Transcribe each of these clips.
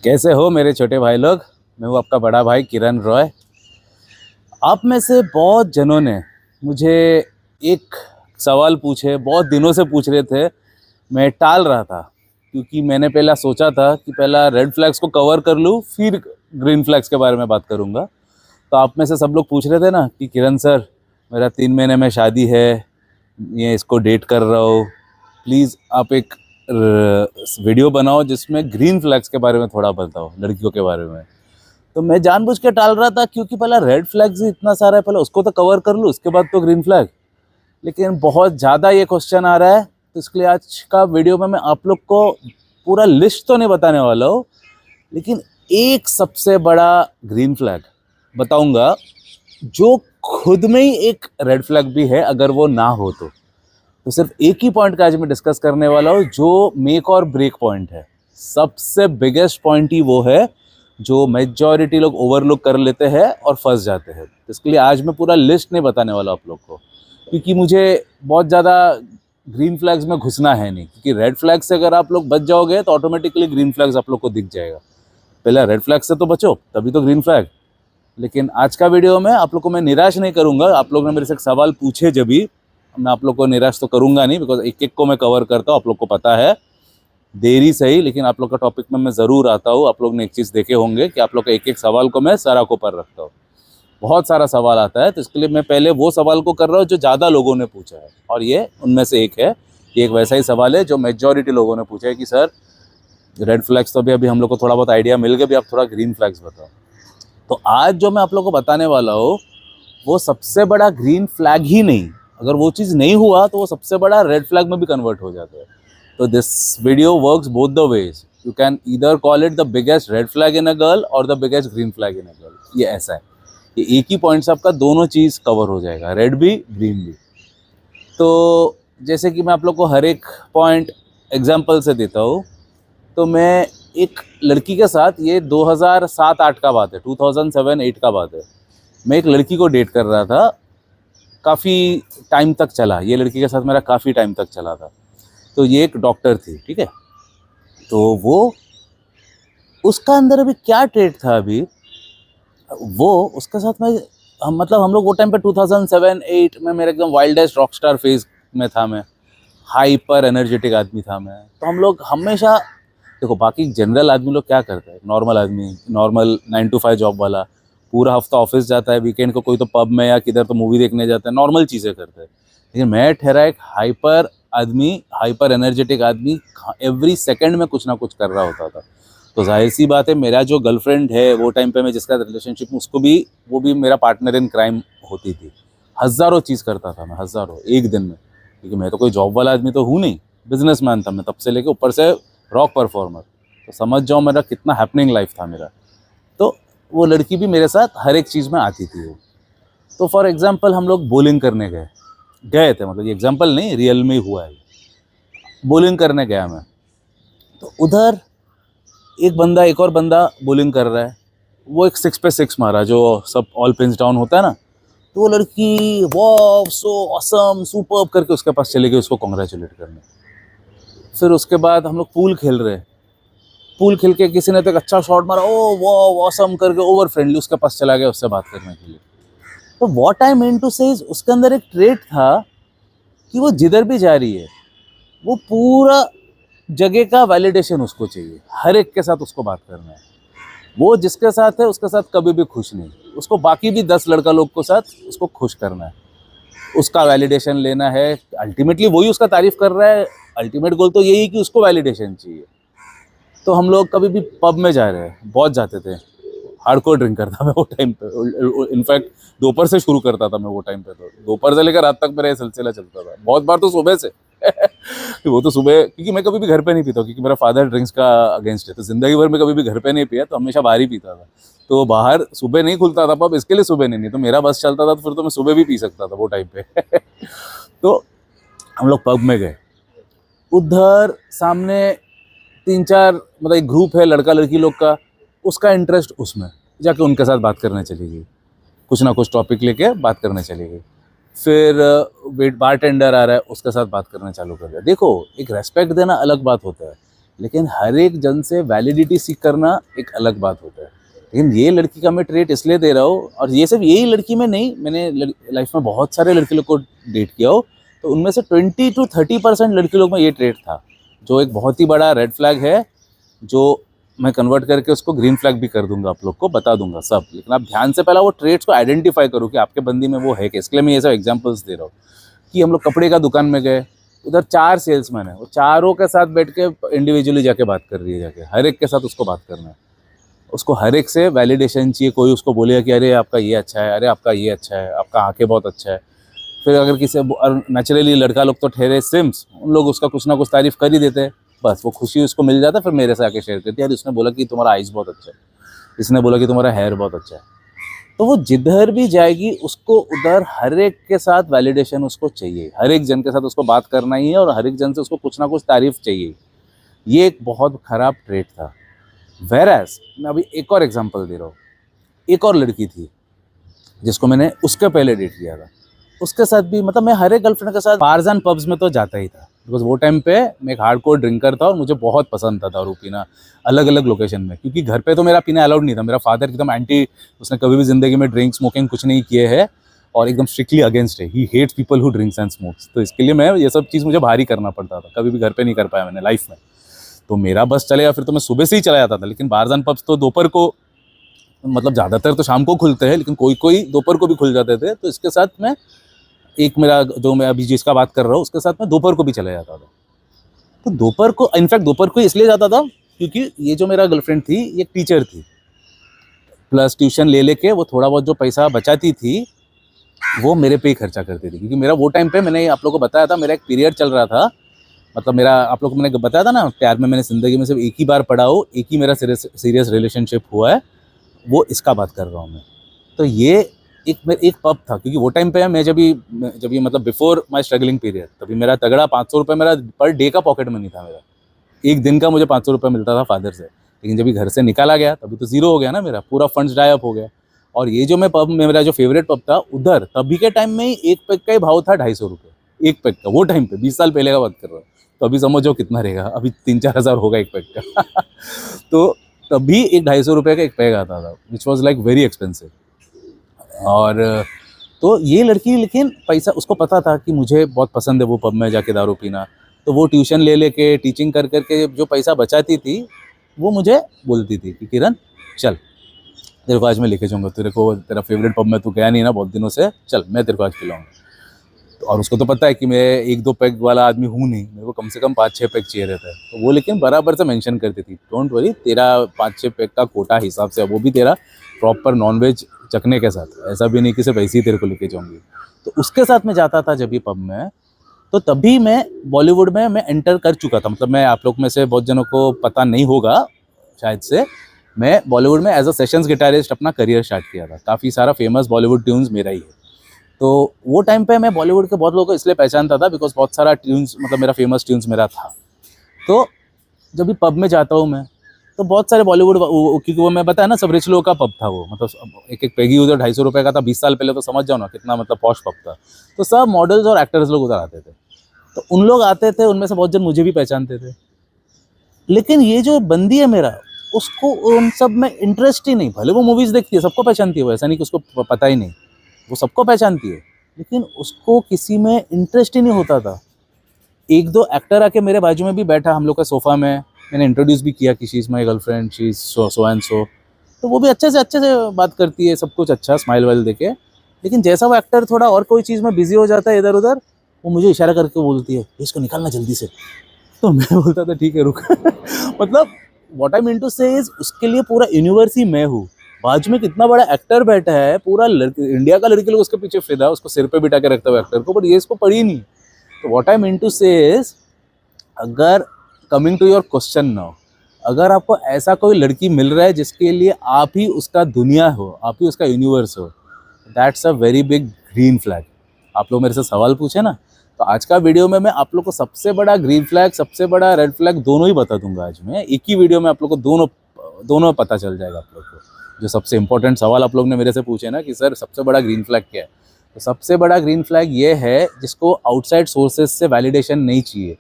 कैसे हो मेरे छोटे भाई लोग। मैं हूँ आपका बड़ा भाई किरण रॉय। आप में से बहुत जनों ने मुझे एक सवाल पूछे, बहुत दिनों से पूछ रहे थे। मैं टाल रहा था क्योंकि मैंने पहला सोचा था कि पहला रेड फ्लैग्स को कवर कर लूँ, फिर ग्रीन फ्लैग्स के बारे में बात करूँगा। तो आप में से सब लोग पूछ रहे थे ना कि किरण सर, मेरा 3 महीने में शादी है, ये इसको डेट कर रहा हूँ, प्लीज़ आप एक वीडियो बनाओ जिसमें ग्रीन फ्लैग्स के बारे में थोड़ा बताओ, लड़कियों के बारे में। तो मैं जानबूझ के टाल रहा था क्योंकि पहला रेड फ्लैग्स ही इतना सारा है, पहले उसको तो कवर कर लूँ, उसके बाद तो ग्रीन फ्लैग। लेकिन बहुत ज़्यादा ये क्वेश्चन आ रहा है, तो इसके लिए आज का वीडियो में मैं आप लोग को पूरा लिस्ट तो नहीं बताने वाला हूँ, लेकिन एक सबसे बड़ा ग्रीन फ्लैग बताऊंगा जो खुद में ही एक रेड फ्लैग भी है अगर वो ना हो तो सिर्फ एक ही पॉइंट का आज मैं डिस्कस करने वाला हूँ जो मेक और ब्रेक पॉइंट है। सबसे बिगेस्ट पॉइंट ही वो है जो मेजॉरिटी लोग ओवरलुक कर लेते हैं और फंस जाते हैं। तो इसके लिए आज मैं पूरा लिस्ट नहीं बताने वाला आप लोग को, क्योंकि मुझे बहुत ज़्यादा ग्रीन फ्लैग्स में घुसना है नहीं, क्योंकि रेड फ्लैग से अगर आप लोग बच जाओगे तो ऑटोमेटिकली ग्रीन फ्लैग्स आप लोग को दिख जाएगा। पहले रेड फ्लैग से तो बचो, तभी तो ग्रीन फ्लैग। लेकिन आज का वीडियो में आप लोग को मैं निराश नहीं करूंगा। आप लोग ने मेरे से एक सवाल पूछे, जब भी मैं आप लोग को निराश तो करूंगा नहीं, बिकॉज एक एक को मैं कवर करता हूँ, आप लोग को पता है, देरी सही, लेकिन आप लोग का टॉपिक में मैं ज़रूर आता हूँ। आप लोग ने एक चीज़ देखे होंगे कि आप लोग का एक एक सवाल को मैं सर आंखों पर रखता हूँ। बहुत सारा सवाल आता है, तो इसके लिए मैं पहले वो सवाल को कर रहा हूँ जो ज़्यादा लोगों ने पूछा है, और ये उनमें से एक है। ये एक वैसा ही सवाल है जो मेजॉरिटी लोगों ने पूछा है कि सर रेड फ्लैग्स तो अभी हम लोग को थोड़ा बहुत आइडिया मिल गया, अभी आप थोड़ा ग्रीन फ्लैग्स बताओ। तो आज जो मैं आप लोग को बताने वाला हूँ वो सबसे बड़ा ग्रीन फ्लैग ही नहीं, अगर वो चीज़ नहीं हुआ तो वो सबसे बड़ा रेड फ्लैग में भी कन्वर्ट हो जाता है। तो this video works both the ways. You can either call it the biggest red flag in a girl और the biggest green flag in a girl. ये ऐसा है, ये एक ही पॉइंट से आपका दोनों चीज़ कवर हो जाएगा, रेड भी ग्रीन भी। तो जैसे कि मैं आप लोग को हर एक पॉइंट एग्जाम्पल से देता हूँ। तो मैं एक लड़की के साथ, ये 2007-8 का बात है, 2007-8 का बात है, मैं एक लड़की को डेट कर रहा था। काफ़ी टाइम तक चला, ये लड़की के साथ मेरा काफ़ी टाइम तक चला था। तो ये एक डॉक्टर थी, ठीक है। तो वो, उसका अंदर अभी क्या ट्रेट था, अभी वो उसके साथ में मतलब हम लोग वो टाइम पे 2007-8 में मेरे एकदम वाइल्डेस्ट रॉकस्टार फेज में था। मैं हाइपर एनर्जेटिक आदमी था मैं। तो हम लोग हमेशा, देखो बाकी जनरल आदमी लोग क्या करते हैं, नॉर्मल आदमी, नॉर्मल 9 to 5 जॉब वाला पूरा हफ्ता ऑफिस जाता है, वीकेंड को कोई तो पब में या किधर तो मूवी देखने जाता है, नॉर्मल चीज़ें करते हैं। लेकिन मैं ठहरा एक हाइपर आदमी, हाइपर एनर्जेटिक आदमी, एवरी सेकंड में कुछ ना कुछ कर रहा होता था। तो जाहिर सी बात है, मेरा जो गर्लफ्रेंड है वो टाइम पे मैं जिसका रिलेशनशिप में, उसको भी, वो भी मेरा पार्टनर इन क्राइम होती थी। हज़ारों चीज़ करता था मैं, हज़ारों एक दिन में, क्योंकि मैं तो कोई जॉब वाला आदमी तो हूँ नहीं, बिजनेसमैन था मैं तब से लेके, ऊपर से रॉक परफॉर्मर। तो समझ जाओ मेरा कितना हैपनिंग लाइफ था मेरा। तो वो लड़की भी मेरे साथ हर एक चीज़ में आती थी वो। तो फॉर एग्जांपल हम लोग बोलिंग करने गए गए थे, मतलब ये एग्जांपल नहीं, रियल में हुआ है। बोलिंग करने गया मैं, तो उधर एक और बंदा बोलिंग कर रहा है। वो एक 6 पे 6 मारा, जो सब ऑल पिन्स डाउन होता है ना। तो वो लड़की वाव सो ऑसम सुपर्ब करके उसके पास चले गई उसको कॉन्ग्रेचुलेट करने। फिर उसके बाद हम लोग पूल खेल रहे, पूल खेल के किसी ने तो एक अच्छा शॉट मारा, ओ वाह ऑसम करके ओवर फ्रेंडली उसके पास चला गया उससे बात करने के लिए। तो व्हाट आई मीन टू से, उसके अंदर एक ट्रेट था कि वो जिधर भी जा रही है वो पूरा जगह का वैलिडेशन उसको चाहिए, हर एक के साथ उसको बात करना है। वो जिसके साथ है उसके साथ कभी भी खुश नहीं, उसको बाकी भी 10 लड़का लोग को साथ उसको खुश करना है, उसका वैलिडेशन लेना है। अल्टीमेटली वही उसका तारीफ कर रहा है, अल्टीमेट गोल तो यही कि उसको वैलिडेशन चाहिए। तो हम लोग कभी भी पब में जा रहे हैं, बहुत जाते थे, हार्डकोर ड्रिंकर था मैं वो टाइम पे। इनफैक्ट दोपहर से शुरू करता था मैं वो टाइम पे, तो दोपहर से लेकर रात तक मेरा ये सिलसिला चलता था। बहुत बार तो सुबह से वो तो सुबह, क्योंकि मैं कभी भी घर पे नहीं पीता, क्योंकि मेरा फादर ड्रिंक्स का अगेंस्ट है, तो जिंदगी भर में कभी भी घर पे नहीं पिया, तो हमेशा बाहर ही पीता था। तो बाहर सुबह नहीं खुलता था पब, इसके लिए सुबह नहीं तो मेरा बस चलता था, तो फिर तो मैं सुबह भी पी सकता था वो टाइम पे तो हम लोग पब में गए, उधर सामने 3-4 मतलब एक ग्रुप है लड़का लड़की लोग का, उसका इंटरेस्ट उसमें, जाके उनके साथ बात करने चली गई, कुछ ना कुछ टॉपिक लेके बात करने चली गई। फिर वेट बार टेंडर आ रहा है, उसके साथ बात करना चालू कर दिया। देखो एक रेस्पेक्ट देना अलग बात होता है, लेकिन हर एक जन से वैलिडिटी सीख करना एक अलग बात होता है। लेकिन ये लड़की का मैं ट्रेट इसलिए दे रहा हूँ, और ये सिर्फ यही लड़की में नहीं, मैंने लाइफ में बहुत सारे लड़के लोग को डेट किया हो, तो उनमें से 20 to 30% लड़के लोग में ये ट्रेट था, जो एक बहुत ही बड़ा रेड फ्लैग है, जो मैं कन्वर्ट करके उसको ग्रीन फ्लैग भी कर दूंगा, आप लोग को बता दूंगा सब। लेकिन आप ध्यान से पहला वो ट्रेड्स को आइडेंटिफाई करो कि आपके बंदी में वो है कि, इसके लिए मैं ये सब एग्जांपल्स दे रहा हूँ। कि हम लोग कपड़े का दुकान में गए, उधर 4 सेल्समैन है, वो चारों के साथ बैठ के इंडिविजुअली जाके बात कर रही है, जाके हर एक के साथ उसको बात करना है, उसको हर एक से वैलिडेशन चाहिए। कोई उसको बोलेगा कि अरे आपका ये अच्छा है, अरे आपका ये अच्छा है, आपका आंखें बहुत अच्छा है। फिर अगर किसी नेचुरली लड़का लोग तो ठहरे सिम्स, उन लोग उसका कुछ ना कुछ तारीफ कर ही देते हैं, बस वो खुशी उसको मिल जाता है। फिर मेरे से आके शेयर करती है, यार इसने बोला कि तुम्हारा आइज़ बहुत अच्छा है, इसने बोला कि तुम्हारा हेयर बहुत अच्छा है। तो वो जिधर भी जाएगी उसको उधर हर एक के साथ वैलिडेशन उसको चाहिए, हर एक जन के साथ उसको बात करना ही है, और हर एक जन से उसको कुछ ना कुछ तारीफ चाहिए। ये एक बहुत ख़राब ट्रेट था। वेरएज़ मैं अभी एक और एग्जांपल दे रहा हूँ। एक और लड़की थी जिसको मैंने उसके पहले डेट किया था, उसके साथ भी मतलब मैं हर एक गर्लफ्रेंड के साथ बार्स एंड पब्स में तो जाता ही था, बिकॉज वो टाइम पे मैं एक हार्डकोर ड्रिंकर था और मुझे बहुत पसंद था दारू पीना अलग अलग लोकेशन में, क्योंकि घर पे तो मेरा पीना अलाउड नहीं था। मेरा फादर एकदम एंटी, उसने कभी भी जिंदगी में ड्रिंक स्मोकिंग कुछ नहीं किए है, और एकदम स्ट्रिक्टली अगेंस्ट है, he hates people who drinks and smokes. तो इसके लिए मैं ये सब चीज़ मुझे बाहर ही करना पड़ता था, कभी भी घर पे नहीं कर पाया मैंने लाइफ में। तो मेरा बस चलेगा फिर तो मैं सुबह से ही चला जाता था, लेकिन बार्स एंड पब्स तो दोपहर को, मतलब ज़्यादातर तो शाम को खुलते हैं, लेकिन कोई कोई दोपहर को भी खुल जाते थे। तो इसके साथ मैं एक मेरा जो मैं अभी जिसका बात कर रहा हूँ उसके साथ मैं दोपहर को भी चला जाता था। तो दोपहर को, इनफैक्ट दोपहर को इसलिए जाता था क्योंकि ये जो मेरा गर्लफ्रेंड थी ये टीचर थी, प्लस ट्यूशन ले लेके वो थोड़ा बहुत जो पैसा बचाती थी वो मेरे पे ही खर्चा करती थी। क्योंकि मेरा वो टाइम पे, मैंने आप लोगों को बताया था, मेरा एक पीरियड चल रहा था, मतलब मेरा, आप लोग को मैंने बताया था ना, प्यार में मैंने ज़िंदगी में सिर्फ एक ही बार पढ़ा हो, एक ही मेरा सीरियस रिलेशनशिप हुआ है, वो इसका बात कर रहा हूँ मैं। तो ये एक पब था, क्योंकि वो टाइम पे मैं जब ये मतलब बिफोर माय स्ट्रगलिंग पीरियड, तभी मेरा तगड़ा 500 रुपये मेरा पर डे का पॉकेट मनी था। मेरा एक दिन का मुझे 500 रुपये मिलता था फादर से, लेकिन जब ये घर से निकाला गया तभी तो ज़ीरो हो गया ना, मेरा पूरा फंड्स ड्राई अप हो गया। और ये जो मैं पब, मेरा जो फेवरेट पब था उधर, तभी के टाइम में ही एक पैक का ही भाव था 250 रुपये, एक पैक का। वो टाइम पे 20 साल पहले का बात कर रहा हूँ, तो अभी समझो कितना रहेगा, अभी 3-4 हज़ार होगा एक पैक का तो तभी एक 250 रुपये का एक पैक आता था, which was like very expensive. और तो ये लड़की, लेकिन पैसा उसको पता था कि मुझे बहुत पसंद है वो पब में जाके दारू पीना, तो वो ट्यूशन ले लेके टीचिंग कर करके जो पैसा बचाती थी वो मुझे बोलती थी कि किरण चल, तेरे को आज मैं लेके जाऊँगा, तेरे को तेरा फेवरेट पब में तू गया नहीं ना बहुत दिनों से, चल मैं तेरे को आज पिलाऊंगा। और उसको तो पता है कि मैं 1-2 पैक वाला आदमी हूँ नहीं, मेरे को कम से कम 5-6 पैक चाहिए रहता है। तो वो लेकिन बराबर से मेंशन करती थी, डोंट वरी, तेरा 5-6 पैक का कोटा हिसाब से, वो भी तेरा प्रॉपर नॉनवेज चखने के साथ, ऐसा भी नहीं कि सिर्फ ऐसे ही तेरे को लेके जाऊँगी। तो उसके साथ मैं जाता था जब ये पब में, तो तभी मैं बॉलीवुड में मैं एंटर कर चुका था। मतलब मैं, आप लोग में से बहुत जनों को पता नहीं होगा शायद से, मैं बॉलीवुड में एज अ सेशंस गिटारिस्ट अपना करियर स्टार्ट किया था। काफ़ी सारा फेमस बॉलीवुड ट्यून्स मेरा ही है। तो वो टाइम पे मैं बॉलीवुड के बहुत लोगों को इसलिए पहचानता था बिकॉज बहुत सारा ट्यून्स, मतलब मेरा फेमस ट्यून्स मेरा था। तो जब भी पब में जाता हूँ मैं, तो बहुत सारे बॉलीवुड, क्योंकि वो मैं बताया ना सब रिच लोगों का पब था वो, मतलब एक पैगी उधर 250 रुपये का था 20 साल पहले, तो समझ जाओ ना कितना मतलब पॉश पब था। तो सब मॉडल्स और एक्टर्स लोग उधर आते थे, तो उन लोग आते थे, उनमें से बहुत जन मुझे भी पहचानते थे। लेकिन ये जो बंदी है मेरा, उसको उन सब में इंटरेस्ट ही नहीं। भले वो मूवीज़ देखती है, सबको पहचानती है वो, ऐसा नहीं कि उसको पता ही नहीं, वो सबको पहचानती है, लेकिन उसको किसी में इंटरेस्ट ही नहीं होता था। 1-2 एक्टर आके मेरे बाजू में भी बैठा हम लोग का सोफ़ा में, मैंने इंट्रोड्यूस भी किया कि she is my girlfriend, she is so and so, तो वो भी अच्छे से बात करती है, सब कुछ अच्छा स्माइल वाइल देके। लेकिन जैसा वो एक्टर थोड़ा और कोई चीज़ में बिजी हो जाता है इधर उधर, वो मुझे इशारा करके बोलती है इसको निकालना जल्दी से। तो मैं बोलता था ठीक है रुक मतलब what I mean to say is, उसके लिए पूरा यूनिवर्स ही मैं हूँ। बाजू में कितना बड़ा एक्टर बैठा है, पूरा इंडिया का लड़के लोग उसके पीछे फिदा है, उसको सिर पे बिठा के रखता हुआ एक्टर को, बट ये इसको पड़ी नहीं। तो what I mean to say is, अगर coming to your question now, अगर आपको ऐसा कोई लड़की मिल रहा है जिसके लिए आप ही उसका दुनिया हो, आप ही उसका यूनिवर्स हो, that's a very big green flag. आप लोग मेरे से सवाल पूछे ना, तो आज का वीडियो में मैं आप लोग को सबसे बड़ा ग्रीन फ्लैग, सबसे बड़ा रेड फ्लैग दोनों ही बता दूंगा। आज मैं एक ही वीडियो में आप लोग को दोनों पता चल जाएगा आप लोग को। जो सबसे इंपॉर्टेंट सवाल आप लोग ने मेरे से पूछे ना कि सर सबसे बड़ा ग्रीन फ्लैग क्या है, तो सबसे बड़ा ग्रीन फ्लैग ये है जिसको आउटसाइड सोर्सेज से वैलिडेशन नहीं चाहिए,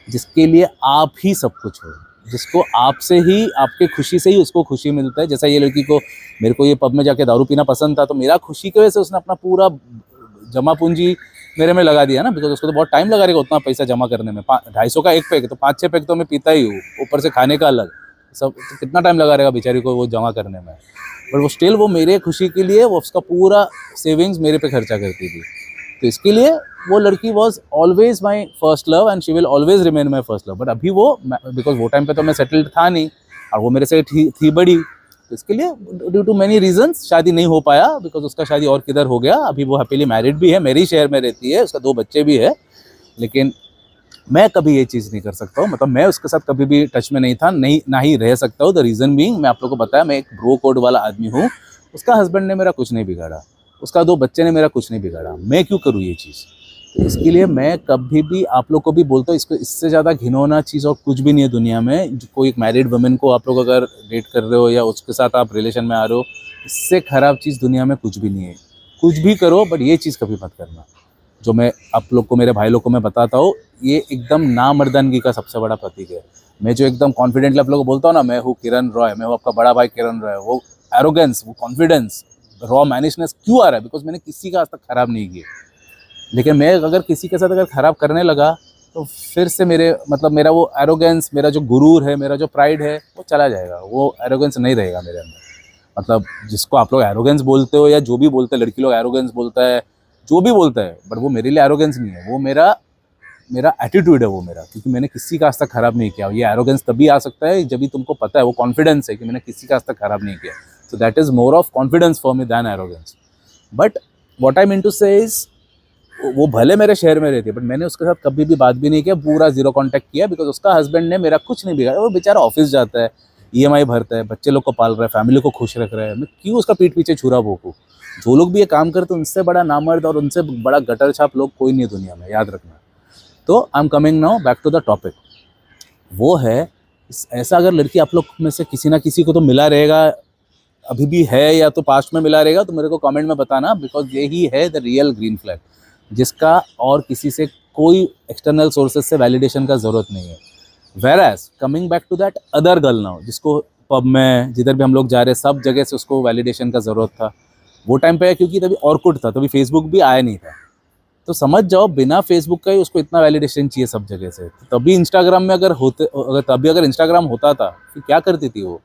जिसके लिए आप ही सब कुछ हो, जिसको आपसे ही, आपके खुशी से ही उसको खुशी मिलता है। जैसा ये लड़की को, मेरे को ये पब में जाके दारू पीना पसंद था, तो मेरा खुशी की वजह से उसने अपना पूरा जमा पूंजी मेरे में लगा दिया ना, बिकॉज उसको तो बहुत टाइम लगा रहेगा उतना पैसा जमा करने में। 250 का एक पैक तो 5-6 पैक तो मैं पीता ही हूँ, ऊपर से खाने का अलग, सब तो कितना टाइम लगा रहेगा बेचारी को वो जमा करने में। बट वो स्टिल वो मेरे खुशी के लिए वो उसका पूरा सेविंग्स मेरे पे खर्चा करती थी। तो इसके लिए वो लड़की was always my first love and she will always remain my first love. But अभी वो, बिकॉज वो टाइम पे तो मैं सेटल्ड था नहीं और वो मेरे से थी बड़ी, तो इसके लिए ड्यू टू मैनी रीजंस शादी नहीं हो पाया। बिकॉज उसका शादी और किधर हो गया, अभी वो हैप्पीली मैरिड भी है, मेरे ही शहर में रहती है, उसका 2 बच्चे भी है। लेकिन मैं कभी ये चीज़ नहीं कर सकता हूँ, मतलब मैं उसके साथ कभी भी टच में नहीं था, नहीं ना ही रह सकता हूँ। द रीज़न बीइंग, मैं आप लोगों को बताया, मैं एक ब्रो कोड वाला आदमी हूँ। उसका हस्बैंड ने मेरा कुछ नहीं बिगाड़ा, उसका 2 बच्चे ने मेरा कुछ नहीं बिगाड़ा, मैं क्यों करूँ ये चीज़। तो इसके लिए मैं कभी भी आप लोग को भी बोलता हूँ, इसको इससे ज़्यादा घिनौना चीज़ और कुछ भी नहीं है दुनिया में। कोई एक मैरिड वुमेन को आप लोग अगर डेट कर रहे हो या उसके साथ आप रिलेशन में आ रहे हो, इससे ख़राब चीज़ दुनिया में कुछ भी नहीं है। कुछ भी करो बट ये चीज़ कभी मत करना। जो मैं आप लोग को, मेरे भाई लोग को मैं बताता हूँ, ये एकदम नामर्दानगी का सबसे बड़ा प्रतीक है। मैं जो एकदम कॉन्फिडेंटली आप लोगों को बोलता हूँ ना, मैं हूँ किरण रॉय, मैं हूँ आपका बड़ा भाई किरण रॉय, वो एरोगेंस, वो कॉन्फिडेंस, रॉ मैनिशनेस क्यों आ रहा है? बिकॉज मैंने किसी का आज तक ख़राब नहीं किया। लेकिन मैं अगर किसी के साथ अगर ख़राब करने लगा तो फिर से मेरे, मतलब मेरा वो एरोगेंस, मेरा जो गुरूर है, मेरा जो प्राइड है, वो चला जाएगा। वो एरोगेंस नहीं रहेगा मेरे अंदर। मतलब जिसको आप लोग एरोगेंस बोलते हो या जो भी बोलते हैं, लड़की लोग एरोगेंस बोलता है, जो भी बोलता है, बट वो मेरे लिए एरोगेंस नहीं है, वो मेरा एटीट्यूड है वो मेरा, क्योंकि मैंने किसी का आज तक ख़राब नहीं किया। ये एरोगेंस तभी आ सकता है जब भी तुमको पता है, वो कॉन्फिडेंस है कि मैंने किसी का आज तक ख़राब नहीं किया। So that is more of confidence for me than arrogance. But what I mean to say is, वो भले मेरे शहर में रहती है बट मैंने उसके साथ कभी भी बात भी नहीं किया, पूरा 0 कॉन्टैक्ट किया, बिकॉज उसका हस्बैंड ने मेरा कुछ नहीं बिगाड़ा। वो बेचारा ऑफिस जाता है, EMI भरता है, बच्चे लोग को पाल रहा है, फैमिली को खुश रख रहा है, मैं क्यों उसका पीठ पीछे छुरा भोंकूं। जो लोग भी ये काम करते हैं उनसे बड़ा नामर्द और उनसे बड़ा गटर छाप लोग कोई नहीं है दुनिया में, याद रखना। तो I am coming now back to the topic. वो है, ऐसा अगर लड़की आप लोग में से किसी ना किसी को तो मिला रहेगा, अभी भी है या तो पास्ट में मिला रहेगा, तो मेरे को कमेंट में बताना, बिकॉज यही है द रियल ग्रीन फ्लैग, जिसका और किसी से कोई एक्सटर्नल सोर्सेज से वैलिडेशन का ज़रूरत नहीं है। Whereas coming back to that other girl now, जिसको पब में जिधर भी हम लोग जा रहे हैं सब जगह से उसको वैलिडेशन का ज़रूरत था। वो टाइम पे, क्योंकि तभी ऑर्कुट था, तभी फेसबुक भी आया नहीं था। तो समझ जाओ, बिना फेसबुक का ही उसको इतना वैलिडेशन चाहिए सब जगह से। तो तभी इंस्टाग्राम में अगर इंस्टाग्राम होता था फिर क्या करती थी वो।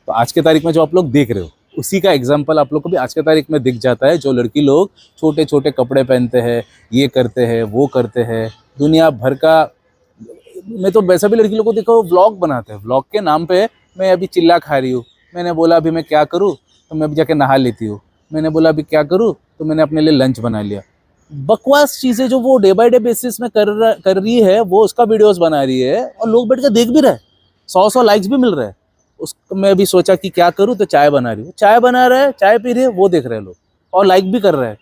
तो आज के तारीख में जो आप लोग देख रहे हो, उसी का एग्जाम्पल आप लोग को भी आज के तारीख में दिख जाता है। जो लड़की लोग छोटे छोटे कपड़े पहनते हैं, ये करते हैं, वो करते हैं, दुनिया भर का। मैं तो वैसा भी लड़की लोग को देखो, व्लॉग बनाते हैं, व्लॉग के नाम पे मैं अभी चिल्ला खा रही हूँ, मैंने बोला अभी मैं क्या करूँ, तो मैं अभी जाके नहा लेती हूँ, मैंने बोला अभी क्या करूँ, तो मैंने अपने लिए लंच बना लिया। बकवास चीज़ें जो वो डे बाय डे बेसिस में कर रही है, वो उसका वीडियोस बना रही है और लोग बैठ कर देख भी रहे, 100 लाइक्स भी मिल रहे हैं उसको। मैं भी सोचा कि क्या करूँ, तो चाय बना रही हूँ, चाय बना रहा है, चाय पी रही है, वो देख रहे हैं लोग और लाइक भी कर रहे हैं,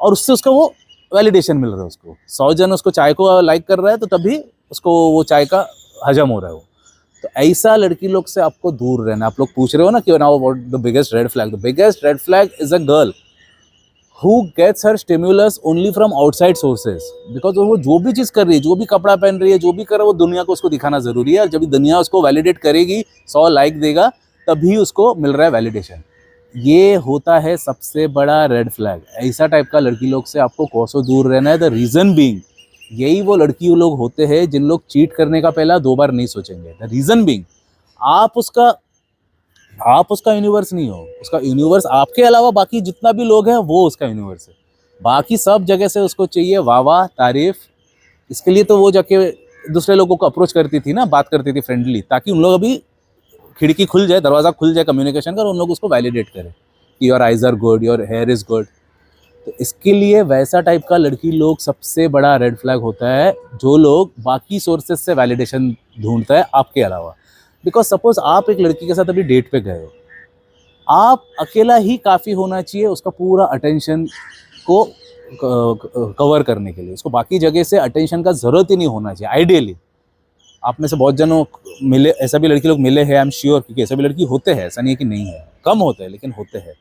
और उससे उसका वो वैलिडेशन मिल रहा है उसको। 100 जन उसको चाय को लाइक कर रहा है, तो तभी उसको वो चाय का हजम हो रहा है वो। तो ऐसा लड़की लोग से आपको दूर रहना। आप लोग पूछ रहे हो ना कि now what the biggest red flag, the biggest red flag is a girl who gets her stimulus only from outside sources, because वो जो भी चीज़ कर रही है, जो भी कपड़ा पहन रही है, जो भी कर रहा है, वो दुनिया को उसको दिखाना ज़रूरी है। और जब दुनिया उसको वैलिडेट करेगी, 100 लाइक देगा, तभी उसको मिल रहा है वैलिडेशन। ये होता है सबसे बड़ा रेड फ्लैग। ऐसा टाइप का लड़की लोग से आपको कोसों दूर रहना है। द रीज़न बीइंग, यही वो लड़की लोग होते हैं जिन लोग चीट करने का पहला 2 बार नहीं सोचेंगे। द रीज़न बीइंग, आप उसका यूनिवर्स नहीं हो, उसका यूनिवर्स आपके अलावा बाकी जितना भी लोग हैं वो उसका यूनिवर्स है। बाकी सब जगह से उसको चाहिए वाह वाह, तारीफ। इसके लिए तो वो जाके दूसरे लोगों को अप्रोच करती थी ना, बात करती थी फ्रेंडली, ताकि उन लोग अभी खिड़की खुल जाए, दरवाज़ा खुल जाए कम्युनिकेशन का, और उन लोग उसको वैलिडेट करें कि your eyes are good, your hair is good. तो इसके लिए वैसा टाइप का लड़की लोग सबसे बड़ा रेड फ्लैग होता है, जो लोग बाकी सोर्सेज से वैलिडेशन ढूंढता है आपके अलावा। बिकॉज सपोज आप एक लड़की के साथ अभी डेट पे गए हो, आप अकेला ही काफ़ी होना चाहिए उसका पूरा अटेंशन को कवर करने के लिए। उसको बाकी जगह से अटेंशन का ज़रूरत ही नहीं होना चाहिए। आइडियली आप में से बहुत जनों मिले, ऐसा भी लड़की लोग मिले हैं, आई एम श्योर, क्योंकि ऐसा भी लड़की होते हैं, ऐसा नहीं है कि नहीं है, कम होते हैं लेकिन होते हैं।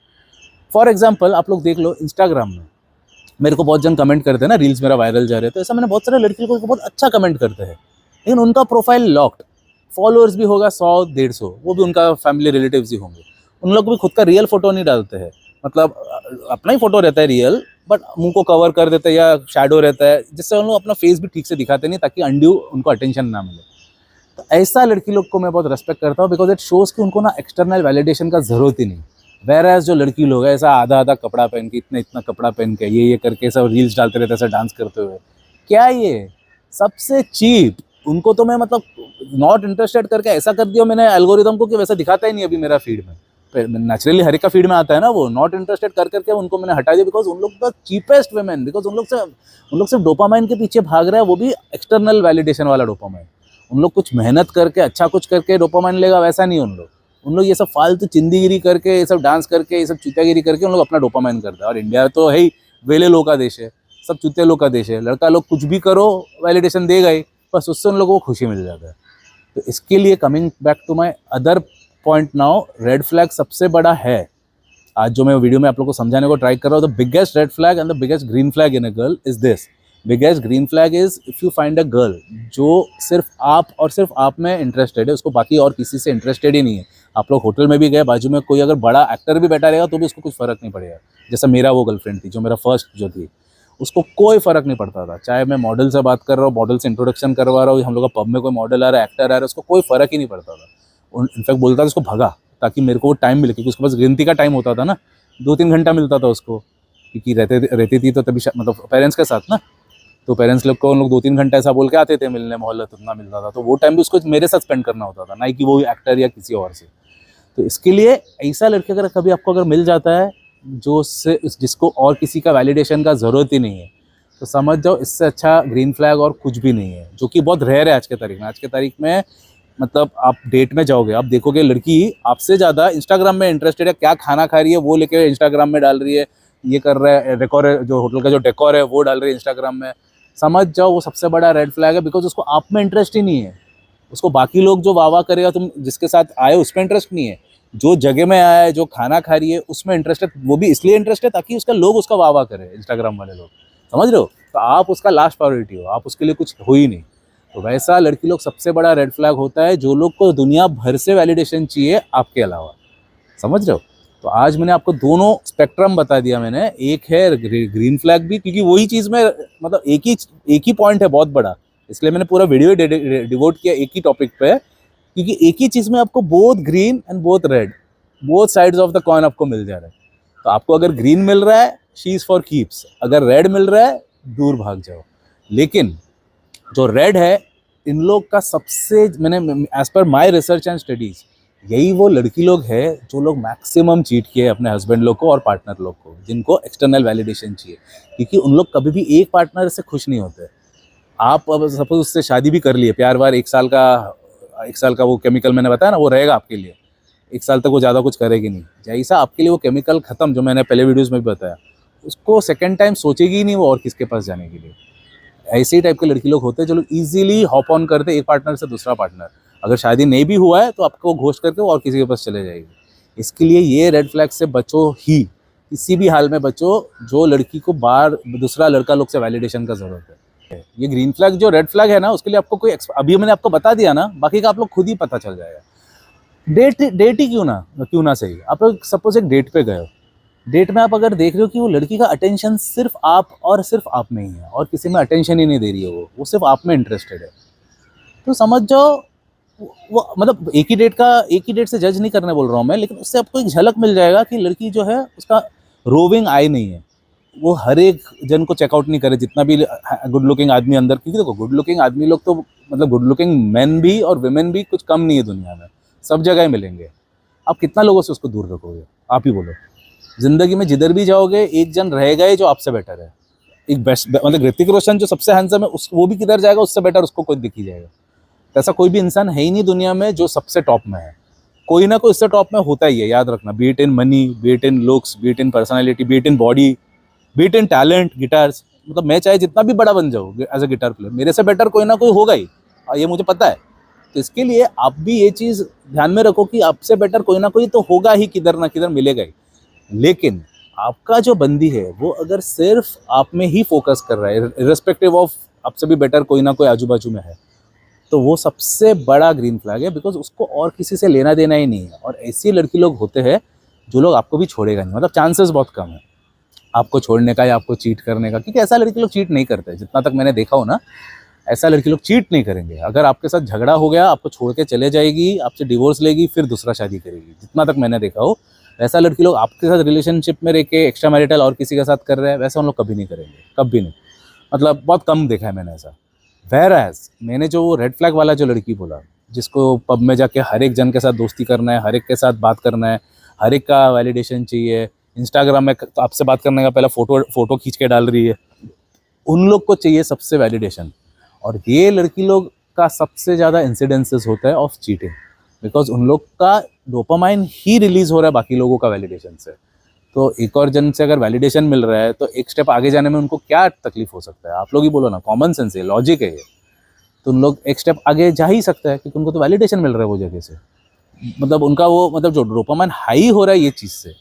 फॉर एग्जाम्पल आप लोग देख लो, इंस्टाग्राम में मेरे को बहुत जन कमेंट करते हैं ना, रील्स मेरा वायरल जा रहे हैं, तो ऐसा मैंने बहुत सारे लड़की लोगों को बहुत अच्छा कमेंट करते हैं, लेकिन उनका प्रोफाइल लॉक्ड। फॉलोअर्स भी होगा 100-150, वो भी उनका फैमिली रिलेटिव्स ही होंगे। उन लोग भी खुद का रियल फोटो नहीं डालते हैं, मतलब अपना ही फोटो रहता है रियल, बट मुंह को कवर कर देते हैं या शैडो रहता है, जिससे उन लोग अपना फेस भी ठीक से दिखाते नहीं, ताकि अनड्यू उनको अटेंशन ना मिले। तो ऐसा लड़की लोग को मैं बहुत रेस्पेक्ट करता हूँ, बिकॉज इट शोज कि उनको ना एक्सटर्नल वैलिडेशन का जरूरत ही नहीं। वेयर जो लड़की लोग है ऐसा आधा आधा कपड़ा पहन के, इतना इतना कपड़ा पहन के, ये करके सब रील्स डालते रहते हैं, ऐसा डांस करते हुए, क्या ये सबसे चीप। उनको तो मैं मतलब नॉट इंटरेस्टेड करके ऐसा कर दिया मैंने एल्गोरिदम को कि वैसा दिखाता ही नहीं अभी मेरा फीड में। नेचुरली हर एक का फीड में आता है ना, वो नॉट इंटरेस्टेड कर करके उनको मैंने हटा दिया, बिकॉज उन लोग द चीपेस्ट वेमेन, बिकॉज उन लोग सिर्फ डोपामाइन के पीछे भाग रहे हैं, वो भी एक्सटर्नल वैलिडेशन वाला डोपामाइन। उन लोग कुछ मेहनत करके अच्छा कुछ करके डोपामाइन लेगा, वैसा नहीं। उन लोग ये सब फालतू चिंदीगिरी करके, ये सब डांस करके, ये सब चुतियागिरी करके उन लोग अपना डोपामाइन करते हैं। और इंडिया तो है ही वेले लोग का देश है, सब चुतिया लोग का देश है। लड़का लोग कुछ भी करो वैलिडेशन देगा ही, बस उससे उन लोगों को खुशी मिल जाता है। तो इसके लिए coming back to my other point now, red flag सबसे बड़ा है आज जो मैं वीडियो में आप लोग को समझाने को ट्राई कर रहा हूँ। The biggest red flag and the biggest green flag in a girl is this. Biggest green flag is if you find a girl जो सिर्फ आप में इंटरेस्टेड है, उसको बाकी और किसी से इंटरेस्टेड ही नहीं है। आप लोग होटल में भी गए, बाजू में कोई अगर बड़ा एक्टर भी बैठा रहेगा तो भी उसको कुछ फर्क नहीं पड़ेगा। जैसा मेरा वो गर्लफ्रेंड थी, जो मेरा फर्स्ट जो थी, उसको कोई फर्क नहीं पड़ता था। चाहे मैं मॉडल से बात कर रहा हूँ, मॉडल से इंट्रोडक्शन करवा रहा हूँ, हम लोग का पब में कोई मॉडल आ रहा है, एक्टर आ रहा है, उसको कोई फर्क ही नहीं पड़ता था। इनफैक्ट बोलता था उसको भगा, ताकि मेरे को वो टाइम मिले, क्योंकि उसके पास गिनती का टाइम होता था ना, 2-3 घंटा मिलता था उसको, क्योंकि रहती थी तो तभी मतलब पेरेंट्स के साथ ना, तो पेरेंट्स लोग को उन लोग 2-3 घंटा ऐसा बोल के आते थे मिलने, मोहल्ला उतना मिलता था, तो वो टाइम भी उसको मेरे साथ स्पेंड करना होता था, ना कि वो एक्टर या किसी और से। तो इसके लिए ऐसा लड़के अगर कभी आपको अगर मिल जाता है जो उससे जिसको और किसी का वैलिडेशन का ज़रूरत ही नहीं है, तो समझ जाओ इससे अच्छा ग्रीन फ्लैग और कुछ भी नहीं है, जो कि बहुत रेयर है आज के तारीख में। आज के तारीख में मतलब आप डेट में जाओगे, आप देखोगे लड़की आपसे ज़्यादा इंस्टाग्राम में इंटरेस्टेड है, क्या खाना खा रही है वो लेके इंस्टाग्राम में डाल रही है, ये कर रहा है, डेकोर जो होटल का जो डेकोर है वो डाल रही है इंस्टाग्राम में। समझ जाओ वो सबसे बड़ा रेड फ्लैग है, बिकॉज उसको आप में इंटरेस्ट ही नहीं है। उसको बाकी लोग जो वाह वाह करेगा, तुम जिसके साथ आए उस पर इंटरेस्ट नहीं है, जो जगह में आया है, जो खाना खा रही है उसमें इंटरेस्ट है। वो भी इसलिए इंटरेस्ट है ताकि उसका लोग उसका वाह वाह करे, इंस्टाग्राम वाले लोग, समझ रहे हो। तो आप उसका लास्ट प्रायोरिटी हो, आप उसके लिए कुछ हो ही नहीं। तो वैसा लड़की लोग सबसे बड़ा रेड फ्लैग होता है, जो लोग को दुनिया भर से वैलिडेशन चाहिए आपके अलावा, समझ रहे हो। तो आज मैंने आपको दोनों स्पेक्ट्रम बता दिया मैंने। एक है ग्रीन फ्लैग भी, क्योंकि वही चीज़ में मतलब एक ही पॉइंट है बहुत बड़ा, इसलिए मैंने पूरा वीडियो डिवोट किया एक ही टॉपिक पे, क्योंकि एक ही चीज़ में आपको both green and both red, both sides of the coin आपको मिल जा रहा है। तो आपको अगर ग्रीन मिल रहा है, शी इज़ फॉर कीप्स, अगर रेड मिल रहा है दूर भाग जाओ। लेकिन जो रेड है, इन लोग का सबसे, मैंने as per my research and studies, यही वो लड़की लोग है जो लोग मैक्सिमम चीट किए अपने हस्बैंड लोग को और पार्टनर लोग को, जिनको एक्सटर्नल वैलिडेशन चाहिए, क्योंकि उन लोग कभी भी एक पार्टनर से खुश नहीं होते। आप अब सपोज उससे शादी भी कर लिए, प्यार वार 1 साल का वो केमिकल मैंने बताया ना, वो रहेगा आपके लिए 1 साल तक, वो ज़्यादा कुछ करेगी नहीं। जैसा आपके लिए वो केमिकल ख़त्म, जो मैंने पहले वीडियोज़ में भी बताया, उसको सेकेंड टाइम सोचेगी ही नहीं वो और किसके पास जाने के लिए। ऐसे ही टाइप के लड़की लोग होते हैं जो लोग इजीली हॉप ऑन करते हैं एक पार्टनर से दूसरा पार्टनर। अगर शादी नहीं भी हुआ है तो आपको घोस्ट करके वो और किसी के पास चले जाएगी। इसके लिए ये रेड फ्लैग से बचो ही, किसी भी हाल में बचो, जो लड़की को बाहर दूसरा लड़का लोग से वैलिडेशन का जरूरत है। ये ग्रीन फ्लैग जो रेड फ्लैग है ना, उसके लिए आपको कोई अभी मैंने आपको बता दिया ना, बाकी का आप लोग खुद ही पता चल जाएगा। डेट ही क्यों ना सही, आप लोग सपोज एक डेट पे गए हो, डेट में आप अगर देख रहे हो कि वो लड़की का अटेंशन सिर्फ आप में ही है और किसी में अटेंशन ही नहीं दे रही है, वो सिर्फ आप में इंटरेस्टेड है, तो समझ जाओ वो मतलब एक ही डेट से जज नहीं करने बोल रहा हूँ मैं, लेकिन उससे आपको एक झलक मिल जाएगा कि लड़की जो है उसका रोविंग आई नहीं है, वो हर एक जन को चेकआउट नहीं करे, जितना भी गुड लुकिंग आदमी अंदर, क्योंकि देखो गुड लुकिंग आदमी लोग तो मतलब गुड लुकिंग मैन भी और विमेन भी कुछ कम नहीं है दुनिया में, सब जगह ही मिलेंगे। आप कितना लोगों से उसको दूर रखोगे, आप ही बोलो। जिंदगी में जिधर भी जाओगे एक जन रहेगा ही जो आपसे बेटर है, एक बेस्ट, मतलब ऋतिक रोशन जो सबसे हैंडसम है वो भी किधर जाएगा, उससे बेटर उसको कोई दिख ही जाएगा। तो ऐसा कोई भी इंसान है ही नहीं दुनिया में जो सबसे टॉप में है, कोई ना कोई इससे टॉप में होता ही है, याद रखना। B it in money, B it in looks, B it in personality, B it in body, B it in talent, guitars, मतलब मैं चाहे जितना भी बड़ा बन जाऊँ एज अ गिटार प्लेयर, मेरे से बेटर कोई ना कोई होगा ही, ये मुझे पता है। तो इसके लिए आप भी ये चीज़ ध्यान में रखो कि आपसे बेटर कोई ना कोई तो होगा ही, किधर ना किधर मिलेगा ही। लेकिन आपका जो बंदी है वो अगर सिर्फ आप में ही फोकस कर रहा है, इर्रेस्पेक्टिव ऑफ आपसे भी बेटर कोई ना कोई आजू बाजू में है, तो वो सबसे बड़ा ग्रीन फ्लैग है, बिकॉज उसको और किसी से लेना देना ही नहीं है। और ऐसी लड़की लोग होते हैं जो लोग आपको भी छोड़ेगा नहीं, मतलब चांसेस बहुत कम है आपको छोड़ने का या आपको चीट करने का, क्योंकि ऐसा लड़की लोग चीट नहीं करते। जितना तक मैंने देखा हो ना, ऐसा लड़की लोग चीट नहीं करेंगे। अगर आपके साथ झगड़ा हो गया, आपको छोड़ के चले जाएगी, आपसे डिवोर्स लेगी, फिर दूसरा शादी करेगी। जितना तक मैंने देखा हो, वैसा लड़की लोग आपके साथ रिलेशनशिप में रह के एक्स्ट्रा मैरिटल और किसी के साथ कर रहे हैं, वैसा उन लोग कभी नहीं करेंगे, कभी नहीं। मतलब बहुत कम देखा है मैंने ऐसा। whereas मैंने जो रेड फ्लैग वाला जो लड़की बोला, जिसको पब में जाके हर एक जन के साथ दोस्ती करना है, हर एक के साथ बात करना है, हर एक का वैलिडेशन चाहिए, इंस्टाग्राम में तो आपसे बात करने का पहले फोटो खींच के डाल रही है, उन लोग को चाहिए सबसे वैलिडेशन। और ये लड़की लोग का सबसे ज़्यादा इंसिडेंसेस होता है ऑफ चीटिंग, बिकॉज उन लोग का डोपामाइन ही रिलीज हो रहा है बाकी लोगों का वैलिडेशन से। तो एक और जन से अगर वैलिडेशन मिल रहा है तो एक स्टेप आगे जाने में उनको क्या तकलीफ हो सकता है? आप लोग ही बोलो ना, कॉमन सेंस है, लॉजिक है ये। तो उन लोग एक स्टेप आगे जा ही सकता है, क्योंकि उनको तो वैलिडेशन मिल रहा है वो जगह से। मतलब उनका वो, मतलब जो डोपामाइन हाई हो रहा है ये चीज़ से,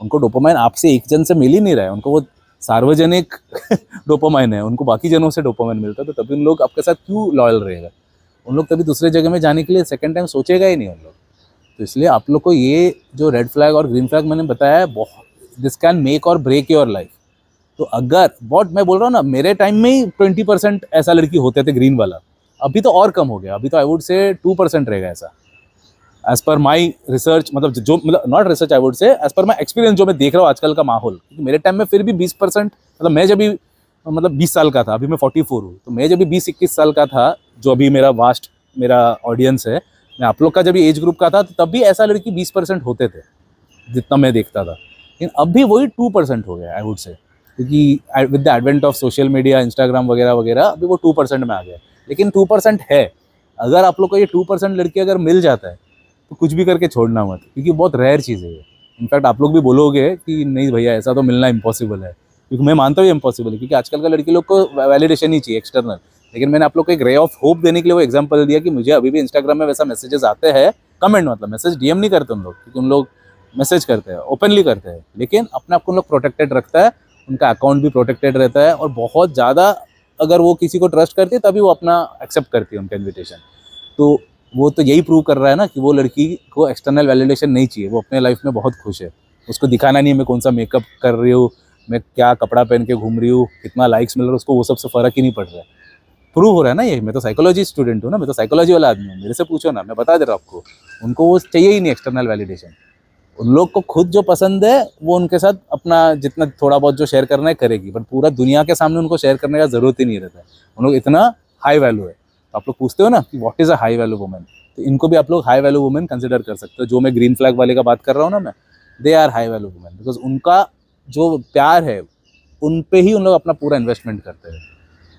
उनको डोपामाइन आपसे एक जन से मिल ही नहीं रहा है, उनको वो सार्वजनिक डोपामाइन है, उनको बाकी जनों से डोपामाइन मिलता है। तो तभी उन लोग आपके साथ क्यों लॉयल रहेगा? उन लोग तभी दूसरे जगह में जाने के लिए सेकंड टाइम सोचेगा ही नहीं उन लोग। तो इसलिए आप लोग को ये जो रेड फ्लैग और ग्रीन फ्लैग मैंने बताया है, बहुत, दिस कैन मेक और ब्रेक योर लाइफ। तो अगर बहुत, मैं बोल रहा हूँ ना, मेरे टाइम में ही 20% ऐसा लड़की होते थे ग्रीन वाला, अभी तो और कम हो गया। अभी तो आई वुड से 2% रहेगा ऐसा, एज पर माई रिसर्च। मतलब जो, मतलब not research, I would say as per my experience, जो मैं देख रहा हूँ आजकल का माहौल। क्योंकि मेरे टाइम में फिर भी 20%, मतलब मैं जब भी, मतलब 20 साल का था, अभी मैं 44 हूँ, तो मैं जब भी 20-21 साल का था, जो अभी मेरा वास्ट मेरा ऑडियंस है, मैं आप लोग का जब भी एज ग्रुप का था, तो तब भी ऐसा लड़की 20% होते थे जितना मैं देखता था। लेकिन अब भी वही 2% हो गया आई वुड से, क्योंकि with the advent of social media, Instagram वगैरह वगैरह, अभी वो 2% में आ गया। लेकिन 2% है। अगर आप लोग को ये 2% लड़की अगर मिल जाता है तो कुछ भी करके छोड़ना मत, क्योंकि बहुत रेयर चीज़ है ये। इनफैक्ट आप लोग भी बोलोगे कि नहीं भैया ऐसा तो मिलना इम्पॉसिबल है, क्योंकि मैं मानता हूँ ये इम्पॉसिबल है, क्योंकि आजकल का लड़की लोग को वैलिडेशन ही चाहिए एक्सटर्नल। लेकिन मैंने आप लोग को एक रे ऑफ होप देने के लिए वो एग्जांपल दिया कि मुझे अभी भी इंस्टाग्राम में वैसा मैसेजेस आते हैं, कमेंट, मतलब मैसेज डीएम नहीं करते उन लोग, क्योंकि उन लोग मैसेज करते हैं, ओपनली करते हैं, लेकिन अपने आप को उन लोग प्रोटेक्टेड रखता है, उनका अकाउंट भी प्रोटेक्टेड रहता है। और बहुत ज़्यादा अगर वो किसी को ट्रस्ट करती है तभी वो अपना एक्सेप्ट करती है उनका इन्विटेशन। तो वो तो यही प्रूव कर रहा है ना कि वो लड़की को एक्सटर्नल वैलिडेशन नहीं चाहिए, वो अपने लाइफ में बहुत खुश है। उसको दिखाना नहीं है मैं कौन सा मेकअप कर रही हूँ, मैं क्या कपड़ा पहन के घूम रही हूँ, कितना लाइक्स मिल रहा है, उसको वो सबसे फ़र्क ही नहीं पड़ रहा है। प्रूव हो रहा है ना ये। मैं तो साइकोलॉजी स्टूडेंट हूँ ना, मैं तो साइकोलॉजी वाला आदमी हूँ, मेरे से पूछो ना, मैं बता दे रहा हूँ आपको। उनको वो चाहिए ही नहीं एक्सटर्नल वैलिडेशन। उन लोग को खुद जो पसंद है वो उनके साथ अपना जितना थोड़ा बहुत जो शेयर करना है करेगी, बट पूरा दुनिया के सामने उनको शेयर करने का ज़रूरत ही नहीं रहता है। उन लोग इतना हाई वैल्यू है। तो आप लोग पूछते हो ना कि what is a high value women, तो इनको भी आप लोग हाई वैल्यू वुमेन कंसिडर कर सकते हो। जो मैं ग्रीन फ्लैग वाले का बात कर रहा हूँ ना मैं, they are high value women, because उनका जो प्यार है उन पे ही उन लोग अपना पूरा इन्वेस्टमेंट करते हैं।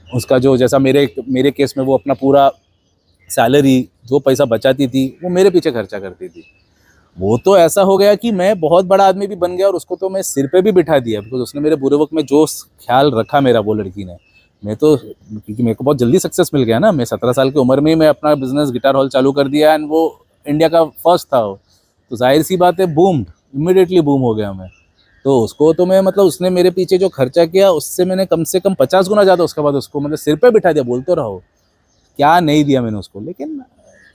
उसका जो, जैसा मेरे केस में वो अपना पूरा सैलरी जो पैसा बचाती थी वो मेरे पीछे खर्चा करती थी। वो तो ऐसा हो गया कि मैं बहुत बड़ा आदमी भी बन गया और उसको तो मैं सिर पे भी बिठा दिया, बिकॉज उसने मेरे बुरे वक्त में जो ख्याल रखा मेरा, वो लड़की ने। मैं तो, क्योंकि मेरे को बहुत जल्दी सक्सेस मिल गया ना, मैं 17 साल की उम्र में ही मैं अपना बिजनेस गिटार हॉल चालू कर दिया, एंड वो इंडिया का फर्स्ट था वो। तो जाहिर सी बात है, बूम, इमीडिएटली बूम हो गया मैं। तो उसको तो मैं, मतलब उसने मेरे पीछे जो खर्चा किया उससे मैंने कम से कम 50 गुना ज़्यादा उसके बाद उसको मतलब सिर पे बिठा दिया। बोलते रहो क्या नहीं दिया मैंने उसको, लेकिन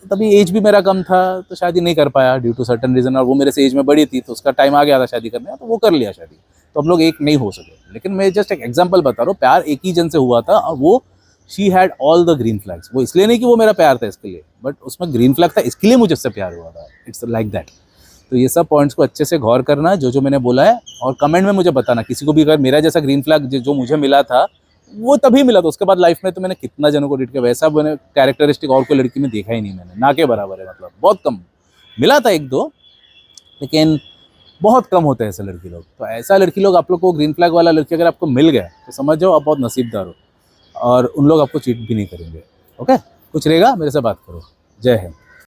तभी एज भी मेरा कम था तो शादी नहीं कर पाया ड्यू टू सर्टन रीज़न, और वो मेरे से एज में बड़ी थी तो उसका टाइम आ गया था शादी करने का, तो वो कर लिया शादी। तो हम लोग एक नहीं हो सके। लेकिन मैं जस्ट एक एग्जांपल बता रहा हूँ, प्यार एक ही जन से हुआ था और वो she had all the green flags. वो इसलिए नहीं कि वो मेरा प्यार था इसके लिए, बट उसमें ग्रीन फ्लैग था, इसके लिए मुझे उससे प्यार हुआ था। It's like that. तो ये सब पॉइंट्स को अच्छे से गौर करना जो जो मैंने बोला है, और कमेंट में मुझे बताना किसी को भी अगर मेरा जैसा ग्रीन फ्लैग जो मुझे मिला था वो तभी मिला था। उसके बाद लाइफ में तो मैंने कितना जनों को डेट किया, वैसा मैंने कैरेक्टरिस्टिक और कोई लड़की में देखा ही नहीं मैंने, ना के बराबर है। मतलब बहुत कम मिला था, एक दो, लेकिन बहुत कम होते हैं ऐसे लड़की लोग। तो ऐसा लड़की लोग, आप लोग को ग्रीन फ्लैग वाला लड़की अगर आपको मिल गया तो समझ जाओ आप बहुत नसीबदार हो, और उन लोग आपको चीट भी नहीं करेंगे। ओके, कुछ रहेगा मेरे से बात करो। जय हिंद।